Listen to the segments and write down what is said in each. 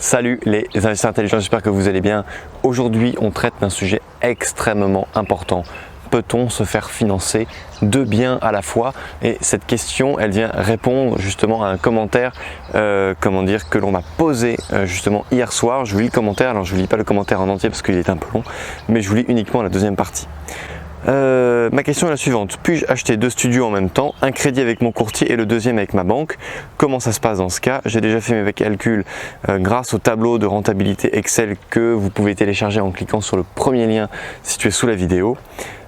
Salut les investisseurs intelligents, j'espère que vous allez bien. Aujourd'hui, on traite d'un sujet extrêmement important. Peut-on se faire financer deux biens à la fois? Et cette question, elle vient répondre justement à un commentaire que l'on m'a posé justement hier soir. Je vous lis le commentaire, alors je ne vous lis pas le commentaire en entier parce qu'il est un peu long, mais je vous lis uniquement la deuxième partie. Ma question est la suivante: puis-je acheter deux studios en même temps, un crédit avec mon courtier et le deuxième avec ma banque? Comment ça se passe dans ce cas? J'ai déjà fait mes calculs grâce au tableau de rentabilité Excel que vous pouvez télécharger en cliquant sur le premier lien situé sous la vidéo.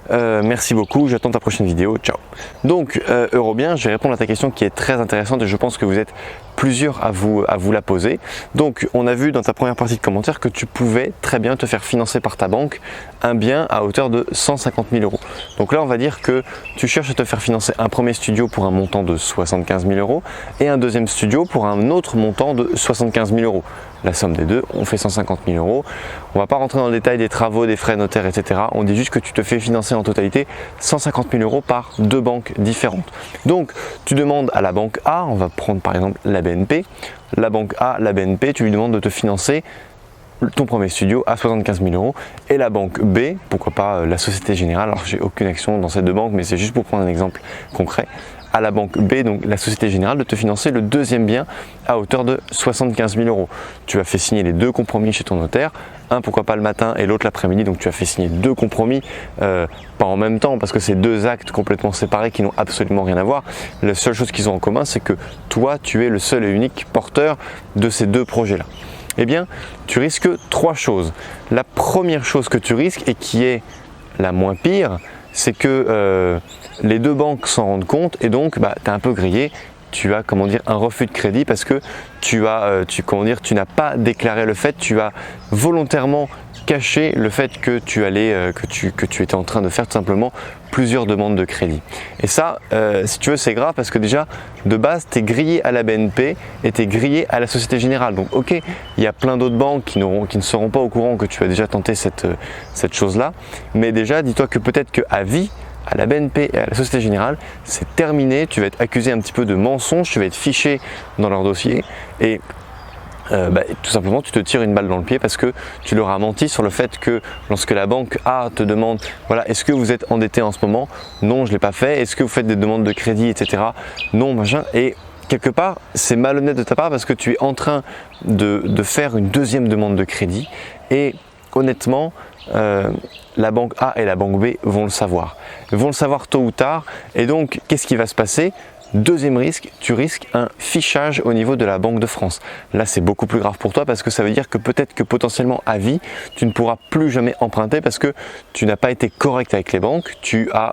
Merci beaucoup, j'attends ta prochaine vidéo, ciao. Donc Eurobien, je vais répondre à ta question qui est très intéressante et je pense que vous êtes plusieurs à vous la poser. Donc on a vu dans ta première partie de commentaire que tu pouvais très bien te faire financer par ta banque un bien à hauteur de 150 000 euros. Donc là on va dire que tu cherches à te faire financer un premier studio pour un montant de 75 000 euros et un deuxième studio pour un autre montant de 75 000 euros. La somme des deux, on fait 150 000 euros. On ne va pas rentrer dans le détail des travaux, des frais notaires, etc. On dit juste que tu te fais financer en totalité 150 000 euros par deux banques différentes. Donc, tu demandes à la banque A, on va prendre par exemple la BNP. La banque A, la BNP, tu lui demandes de te financer ton premier studio à 75 000 euros. Et la banque B, pourquoi pas la Société Générale, alors j'ai aucune action dans ces deux banques, mais c'est juste pour prendre un exemple concret. À la banque B, donc la Société Générale, de te financer le deuxième bien à hauteur de 75 000 euros. Tu as fait signer les deux compromis chez ton notaire, un pourquoi pas le matin et l'autre l'après-midi, donc tu as fait signer deux compromis, pas en même temps parce que c'est deux actes complètement séparés qui n'ont absolument rien à voir. La seule chose qu'ils ont en commun, c'est que toi, tu es le seul et unique porteur de ces deux projets-là. Eh bien, tu risques trois choses. La première chose que tu risques et qui est la moins pire, c'est que les deux banques s'en rendent compte et donc tu es un peu grillé. Tu as un refus de crédit parce que tu n'as pas déclaré le fait, tu as volontairement caché le fait que tu étais en train de faire tout simplement plusieurs demandes de crédit. Et ça, si tu veux, c'est grave parce que déjà, de base, tu es grillé à la BNP et tu es grillé à la Société Générale. Donc ok, il y a plein d'autres banques qui ne seront pas au courant que tu as déjà tenté cette chose-là. Mais déjà, dis-toi que peut-être qu'à vie, à la BNP et à la Société Générale, c'est terminé, tu vas être accusé un petit peu de mensonge, tu vas être fiché dans leur dossier et tout simplement tu te tires une balle dans le pied parce que tu leur as menti sur le fait que lorsque la banque A te demande voilà, est-ce que vous êtes endetté en ce moment? Non, je ne l'ai pas fait. Est-ce que vous faites des demandes de crédit, etc. Non, machin. Et quelque part, c'est malhonnête de ta part parce que tu es en train de faire une deuxième demande de crédit et honnêtement, la banque A et la banque B vont le savoir. Ils vont le savoir tôt ou tard et donc qu'est-ce qui va se passer? Deuxième risque, tu risques un fichage au niveau de la Banque de France. Là, c'est beaucoup plus grave pour toi parce que ça veut dire que peut-être que potentiellement à vie, tu ne pourras plus jamais emprunter parce que tu n'as pas été correct avec les banques, tu as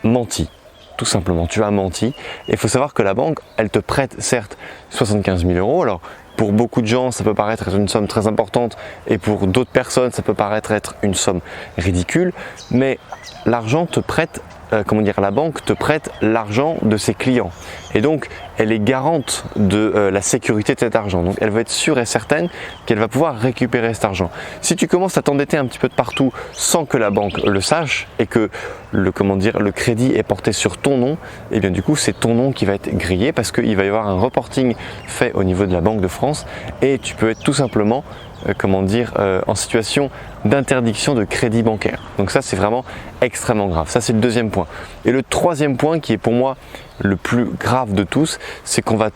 menti. Tout simplement, tu as menti. Et il faut savoir que la banque, elle te prête certes 75 000 euros. Alors, pour beaucoup de gens, ça peut paraître être une somme très importante et pour d'autres personnes, ça peut paraître être une somme ridicule. Mais l'argent te prête, la banque te prête l'argent de ses clients. Et donc, elle est garante de la sécurité de cet argent. Donc, elle va être sûre et certaine qu'elle va pouvoir récupérer cet argent. Si tu commences à t'endetter un petit peu de partout sans que la banque le sache et que le crédit est porté sur ton nom, et bien du coup, c'est ton nom qui va être grillé parce qu'il va y avoir un reporting fait au niveau de la Banque de France et tu peux être tout simplement en situation d'interdiction de crédit bancaire. Donc ça, c'est vraiment extrêmement grave. Ça, c'est le deuxième point. Et le troisième point qui est pour moi le plus grave de tous, c'est qu'on va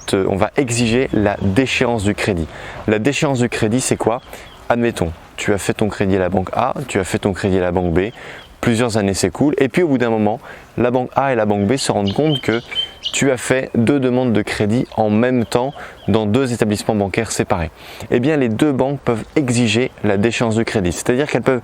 exiger la déchéance du crédit. La déchéance du crédit, c'est quoi? Admettons, tu as fait ton crédit à la banque A, tu as fait ton crédit à la banque B, plusieurs années s'écoulent et puis au bout d'un moment, la banque A et la banque B se rendent compte que tu as fait deux demandes de crédit en même temps dans deux établissements bancaires séparés. Eh bien, les deux banques peuvent exiger la déchéance du crédit, c'est-à-dire qu'elles peuvent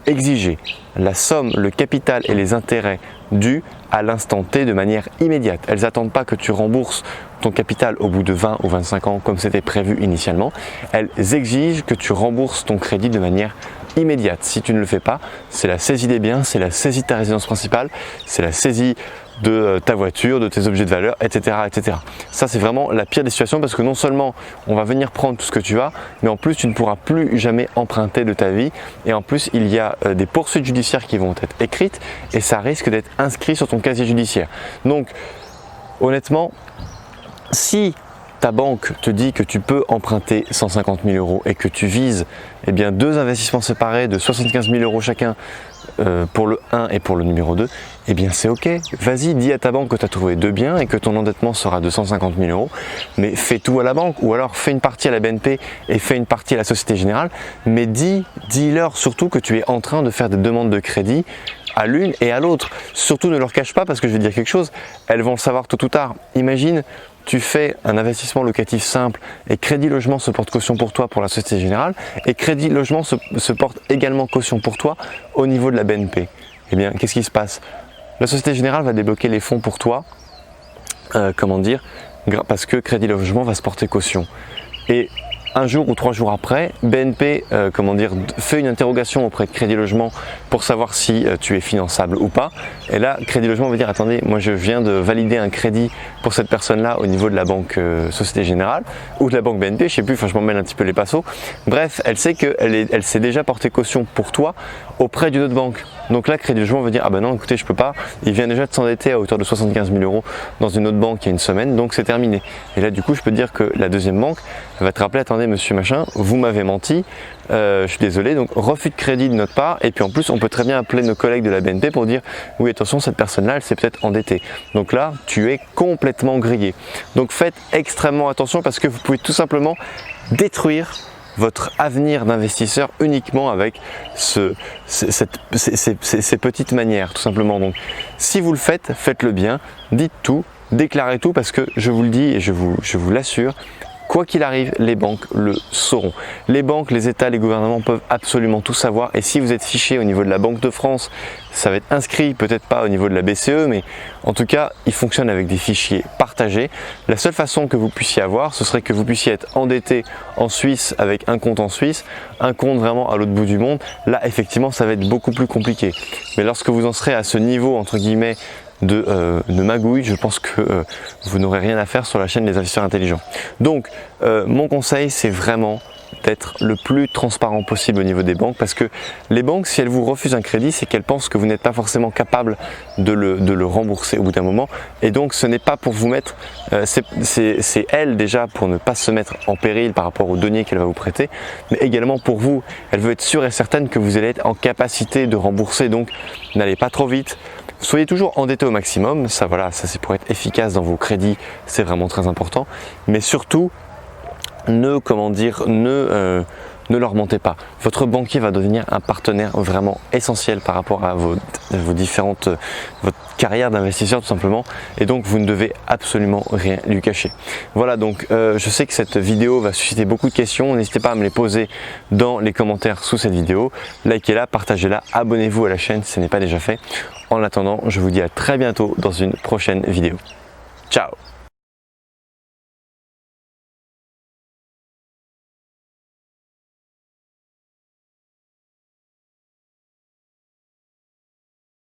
exiger la somme, le capital et les intérêts dus à l'instant T de manière immédiate. Elles n'attendent pas que tu rembourses ton capital au bout de 20 ou 25 ans comme c'était prévu initialement. Elles exigent que tu rembourses ton crédit de manière immédiate. Si tu ne le fais pas, c'est la saisie des biens, c'est la saisie de ta résidence principale, c'est la saisie de ta voiture, de tes objets de valeur, etc. etc. Ça, c'est vraiment la pire des situations parce que non seulement on va venir prendre tout ce que tu as, mais en plus tu ne pourras plus jamais emprunter de ta vie et en plus il y a des poursuites judiciaires qui vont être écrites et ça risque d'être inscrit sur ton casier judiciaire. Donc honnêtement, si ta banque te dit que tu peux emprunter 150 000 euros et que tu vises eh bien, 2 investissements séparés de 75 000 euros chacun pour le 1 et pour le numéro 2, eh bien c'est ok. Vas-y, dis à ta banque que tu as trouvé 2 biens et que ton endettement sera de 150 000 euros, mais fais tout à la banque ou alors fais une partie à la BNP et fais une partie à la Société Générale, mais dis-leur surtout que tu es en train de faire des demandes de crédit à l'une et à l'autre. Surtout ne leur cache pas, parce que je vais te dire quelque chose, elles vont le savoir tôt ou tard. Imagine, tu fais un investissement locatif simple et Crédit Logement se porte caution pour toi pour la Société Générale et Crédit Logement se porte également caution pour toi au niveau de la BNP. Eh bien, qu'est-ce qui se passe? La Société Générale va débloquer les fonds pour toi, parce que Crédit Logement va se porter caution. Et un jour ou 3 jours après, BNP fait une interrogation auprès de Crédit Logement pour savoir si tu es finançable ou pas. Et là, Crédit Logement va dire attendez, moi je viens de valider un crédit pour cette personne-là au niveau de la banque Société Générale ou de la banque BNP, je sais plus, enfin je m'en mêle un petit peu les pinceaux. Bref, elle sait qu'elle s'est déjà portée caution pour toi auprès d'une autre banque. Donc là, Crédit Logement va dire ah ben non, écoutez, je peux pas. Il vient déjà de s'endetter à hauteur de 75 000 euros dans une autre banque il y a une semaine, donc c'est terminé. Et là, du coup, je peux te dire que la deuxième banque va te rappeler attendez, monsieur machin, vous m'avez menti, je suis désolé, donc refus de crédit de notre part. Et puis en plus, on peut très bien appeler nos collègues de la BNP pour dire oui, attention, cette personne-là, elle s'est peut-être endettée. Donc là, tu es complètement grillé. Donc faites extrêmement attention parce que vous pouvez tout simplement détruire votre avenir d'investisseur uniquement avec ces petites manières, tout simplement. Donc, si vous le faites, faites-le bien, dites tout, déclarez tout, parce que je vous le dis et je vous l'assure, quoi qu'il arrive, les banques le sauront. Les banques, les États, les gouvernements peuvent absolument tout savoir. Et si vous êtes fiché au niveau de la Banque de France, ça va être inscrit, peut-être pas au niveau de la BCE, mais en tout cas, il fonctionne avec des fichiers partagés. La seule façon que vous puissiez avoir, ce serait que vous puissiez être endetté en Suisse avec un compte en Suisse, un compte vraiment à l'autre bout du monde. Là, effectivement, ça va être beaucoup plus compliqué. Mais lorsque vous en serez à ce niveau, entre guillemets, de magouille, je pense que vous n'aurez rien à faire sur la chaîne des investisseurs intelligents. Donc mon conseil, c'est vraiment d'être le plus transparent possible au niveau des banques, parce que les banques, si elles vous refusent un crédit, c'est qu'elles pensent que vous n'êtes pas forcément capable de le rembourser au bout d'un moment, et donc ce n'est pas pour vous mettre, c'est elle déjà pour ne pas se mettre en péril par rapport aux deniers qu'elle va vous prêter, mais également pour vous, elle veut être sûre et certaine que vous allez être en capacité de rembourser, donc n'allez pas trop vite. Soyez toujours endetté au maximum, ça c'est pour être efficace dans vos crédits, c'est vraiment très important. Mais surtout, ne leur mentez pas. Votre banquier va devenir un partenaire vraiment essentiel par rapport à votre carrière d'investisseur tout simplement, et donc vous ne devez absolument rien lui cacher. Voilà, donc je sais que cette vidéo va susciter beaucoup de questions, n'hésitez pas à me les poser dans les commentaires sous cette vidéo, likez-la, partagez-la, abonnez-vous à la chaîne si ce n'est pas déjà fait. En attendant, je vous dis à très bientôt dans une prochaine vidéo. Ciao!